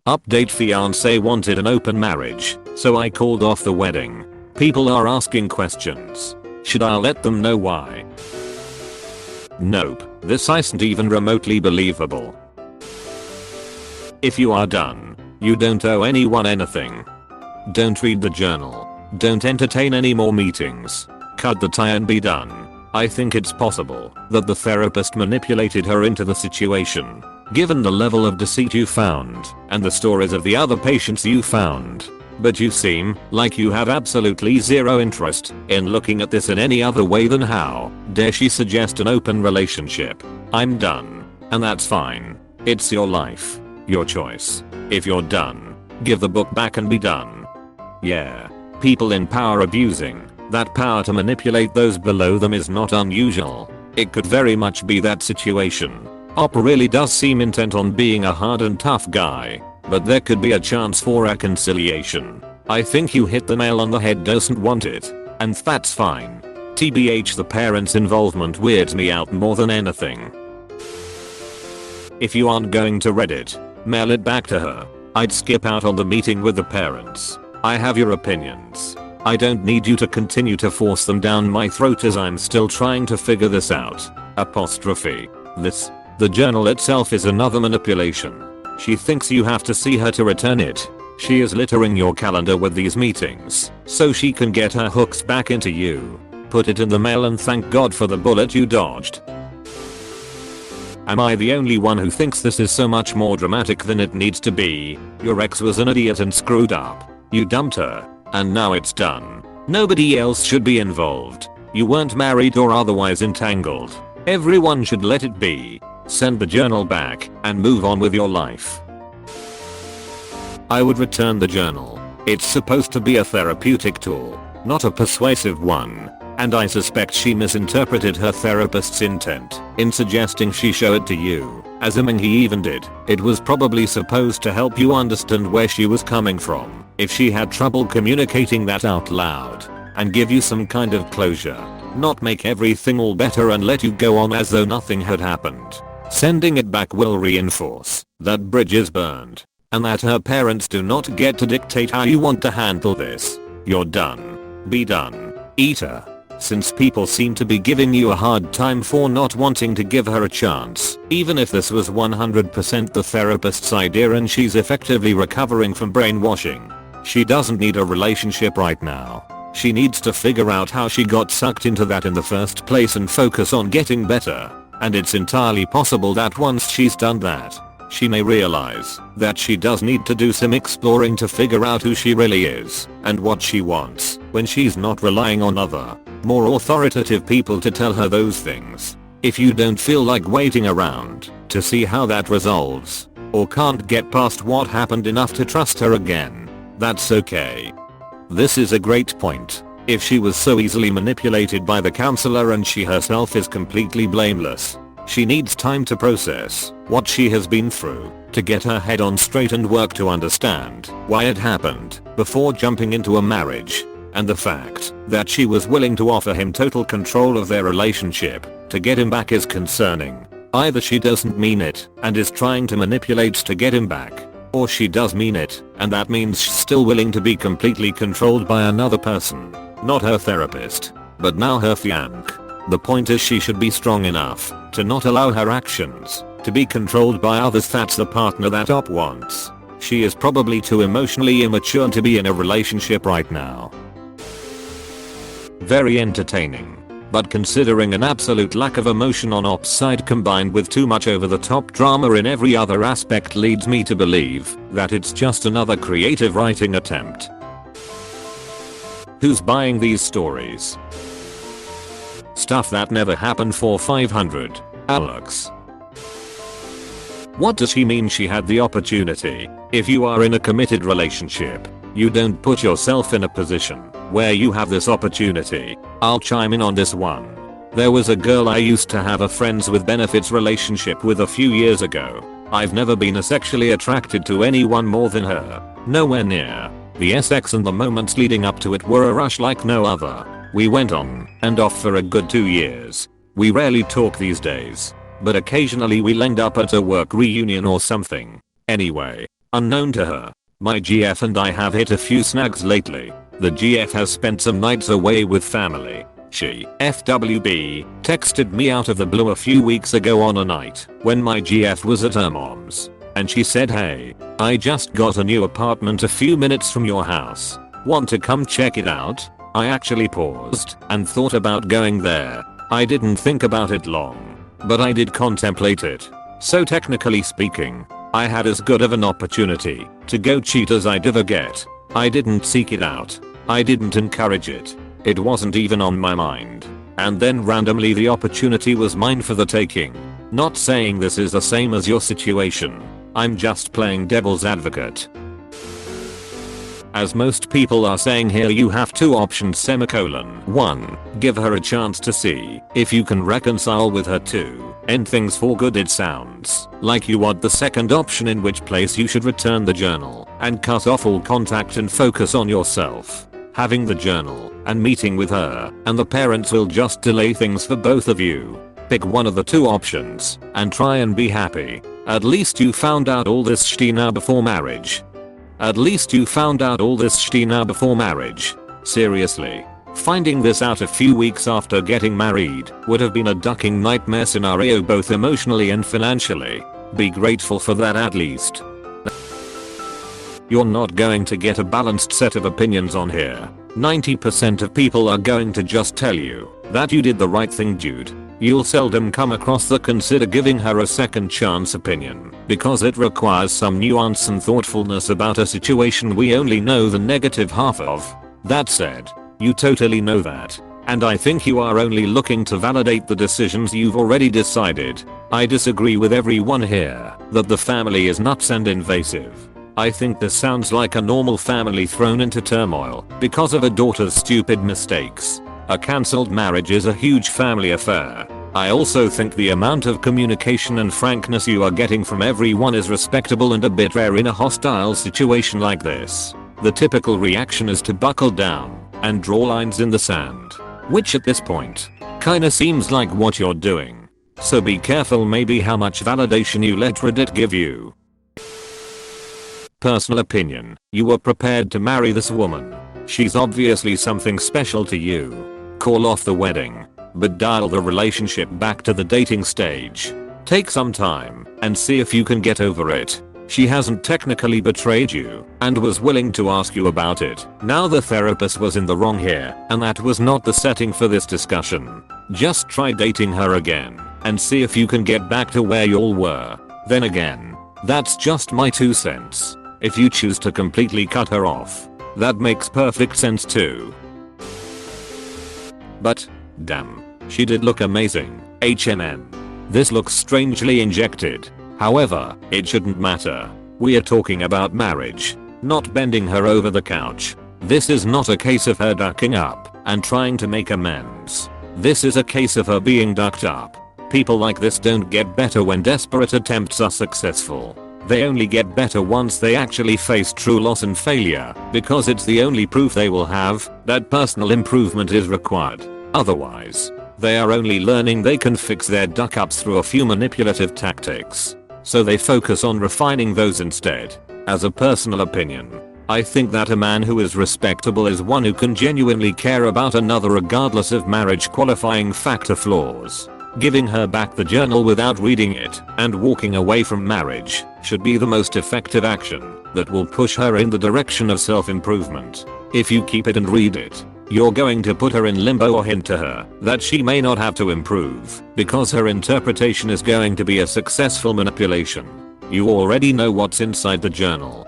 Update: fiance wanted an open marriage, so I called off the wedding. People are asking questions. Should I let them know why? Nope, this isn't even remotely believable. If you are done, you don't owe anyone anything. Don't read the journal. Don't entertain any more meetings. Cut the tie and be done. I think it's possible that the therapist manipulated her into the situation. Given the level of deceit you found and the stories of the other patients you found. But you seem like you have absolutely zero interest in looking at this in any other way than how dare she suggest an open relationship. I'm done. And that's fine. It's your life. Your choice. If you're done, give the book back and be done. Yeah. People in power abusing that power to manipulate those below them is not unusual. It could very much be that situation. Op really does seem intent on being a hard and tough guy, but there could be a chance for reconciliation. I think you hit the nail on the head. Doesn't want it, and that's fine. TBH, the parents' involvement weirds me out more than anything. If you aren't going to Reddit, mail it back to her. I'd skip out on the meeting with the parents. I have your opinions. I don't need you to continue to force them down my throat as I'm still trying to figure this out. Apostrophe. This. The journal itself is another manipulation. She thinks you have to see her to return it. She is littering your calendar with these meetings so she can get her hooks back into you. Put it in the mail and thank God for the bullet you dodged. Am I the only one who thinks this is so much more dramatic than it needs to be? Your ex was an idiot and screwed up. You dumped her, and now it's done. Nobody else should be involved. You weren't married or otherwise entangled. Everyone should let it be. Send the journal back and move on with your life. I would return the journal. It's supposed to be a therapeutic tool, not a persuasive one. And I suspect she misinterpreted her therapist's intent in suggesting she show it to you, assuming he even did. It was probably supposed to help you understand where she was coming from if she had trouble communicating that out loud, and give you some kind of closure, not make everything all better and let you go on as though nothing had happened. Sending it back will reinforce that bridge is burned, and that her parents do not get to dictate how you want to handle this. You're done. Be done. Eater. Since people seem to be giving you a hard time for not wanting to give her a chance, even if this was 100% the therapist's idea and she's effectively recovering from brainwashing, she doesn't need a relationship right now. She needs to figure out how she got sucked into that in the first place and focus on getting better. And it's entirely possible that once she's done that, she may realize that she does need to do some exploring to figure out who she really is and what she wants when she's not relying on other, more authoritative people to tell her those things. If you don't feel like waiting around to see how that resolves, or can't get past what happened enough to trust her again, that's okay. This is a great point. If she was so easily manipulated by the counselor and she herself is completely blameless, she needs time to process what she has been through, to get her head on straight and work to understand why it happened before jumping into a marriage. And the fact that she was willing to offer him total control of their relationship to get him back is concerning. Either she doesn't mean it and is trying to manipulate to get him back, or she does mean it and that means she's still willing to be completely controlled by another person. Not her therapist, but now her fiance. The point is she should be strong enough to not allow her actions to be controlled by others. That's the partner that Op wants. She is probably too emotionally immature to be in a relationship right now. Very entertaining, but considering an absolute lack of emotion on Op's side combined with too much over-the-top drama in every other aspect leads me to believe that it's just another creative writing attempt. Who's buying these stories? Stuff that never happened for 500. Alex. What does she mean she had the opportunity? If you are in a committed relationship, you don't put yourself in a position where you have this opportunity. I'll chime in on this one. There was a girl I used to have a friends with benefits relationship with a few years ago. I've never been sexually attracted to anyone more than her. Nowhere near. The sex and the moments leading up to it were a rush like no other. We went on and off for a good 2 years. We rarely talk these days, but occasionally we'll end up at a work reunion or something. Anyway, Unknown to her, my GF and I have hit a few snags lately. The GF has spent some nights away with family. She, FWB, texted me out of the blue a few weeks ago on a night when my GF was at her mom's. And she said, "Hey, I just got a new apartment a few minutes from your house. Want to come check it out?" I actually paused and thought about going there. I didn't think about it long, but I did contemplate it. So technically speaking, I had as good of an opportunity to go cheat as I'd ever get. I didn't seek it out. I didn't encourage it. It wasn't even on my mind. And then randomly the opportunity was mine for the taking. Not saying this is the same as your situation. I'm just playing devil's advocate. As most people are saying here, you have two options: 1. Give her a chance to see if you can reconcile with her. 2. End things for good. It sounds like you want the second option, in which place you should return the journal and cut off all contact and focus on yourself. Having the journal and meeting with her and the parents will just delay things for both of you. Pick one of the two options and try and be happy. At least you found out all this shit now before marriage. Seriously. Finding this out a few weeks after getting married would have been a ducking nightmare scenario, both emotionally and financially. Be grateful for that at least. You're not going to get a balanced set of opinions on here. 90% of people are going to just tell you that you did the right thing, dude. You'll seldom come across the "consider giving her a second chance" opinion, because it requires some nuance and thoughtfulness about a situation we only know the negative half of. That said, you totally know that. And I think you are only looking to validate the decisions you've already decided. I disagree with everyone here that the family is nuts and invasive. I think this sounds like a normal family thrown into turmoil because of a daughter's stupid mistakes. A cancelled marriage is a huge family affair. I also think the amount of communication and frankness you are getting from everyone is respectable and a bit rare in a hostile situation like this. The typical reaction is to buckle down and draw lines in the sand, which at this point kinda seems like what you're doing. So be careful maybe how much validation you let Reddit give you. Personal opinion: you were prepared to marry this woman. She's obviously something special to you. Call off the wedding, but dial the relationship back to the dating stage. Take some time and see if you can get over it. She hasn't technically betrayed you and was willing to ask you about it. Now the therapist was in the wrong here, and that was not the setting for this discussion. Just try dating her again and see if you can get back to where y'all were. Then again, that's just my 2 cents. If you choose to completely cut her off, that makes perfect sense too. But, damn, she did look amazing. HMN. This looks strangely injected. However, it shouldn't matter. We are talking about marriage, not bending her over the couch. This is not a case of her ducking up and trying to make amends. This is a case of her being ducked up. People like this don't get better when desperate attempts are successful. They only get better once they actually face true loss and failure, because it's the only proof they will have that personal improvement is required. Otherwise, they are only learning they can fix their duck ups through a few manipulative tactics. So they focus on refining those instead. As a personal opinion, I think that a man who is respectable is one who can genuinely care about another regardless of marriage qualifying factor flaws. Giving her back the journal without reading it and walking away from marriage should be the most effective action that will push her in the direction of self-improvement. If you keep it and read it, you're going to put her in limbo or hint to her that she may not have to improve because her interpretation is going to be a successful manipulation. You already know what's inside the journal.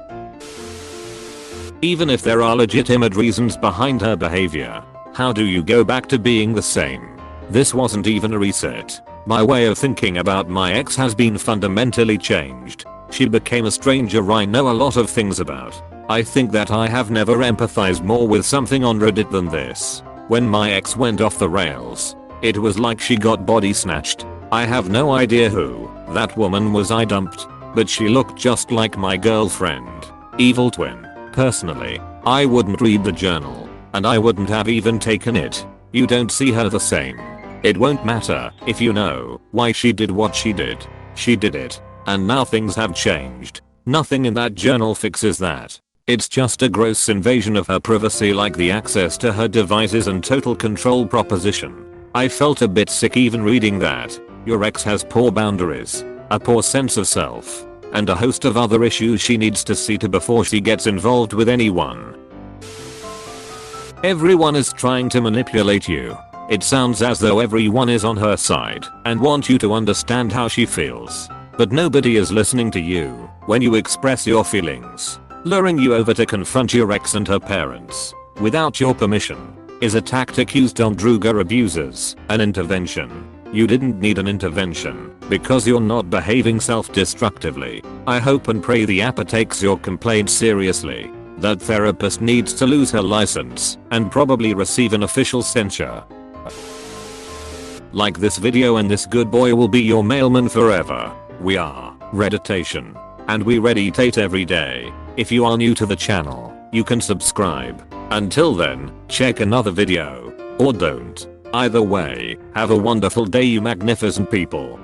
Even if there are legitimate reasons behind her behavior, how do you go back to being the same? This wasn't even a reset. My way of thinking about my ex has been fundamentally changed. She became a stranger I know a lot of things about. I think that I have never empathized more with something on Reddit than this. When my ex went off the rails, it was like she got body snatched. I have no idea who that woman was I dumped, but she looked just like my girlfriend. Evil twin. Personally, I wouldn't read the journal, and I wouldn't have even taken it. You don't see her the same. It won't matter if you know why she did what she did. She did it, and now things have changed. Nothing in that journal fixes that. It's just a gross invasion of her privacy, like the access to her devices and total control proposition. I felt a bit sick even reading that. Your ex has poor boundaries, a poor sense of self, and a host of other issues she needs to see to before she gets involved with anyone. Everyone is trying to manipulate you. It sounds as though everyone is on her side and want you to understand how she feels. But nobody is listening to you when you express your feelings. Luring you over to confront your ex and her parents without your permission is a tactic used on Druga abusers. An intervention. You didn't need an intervention because you're not behaving self-destructively. I hope and pray the APA takes your complaint seriously. That therapist needs to lose her license and probably receive an official censure. Like this video and this good boy will be your mailman forever. We are Redditation, and we Redditate every day. If you are new to the channel, you can subscribe. Until then, check another video, or don't. Either way, have a wonderful day you magnificent people.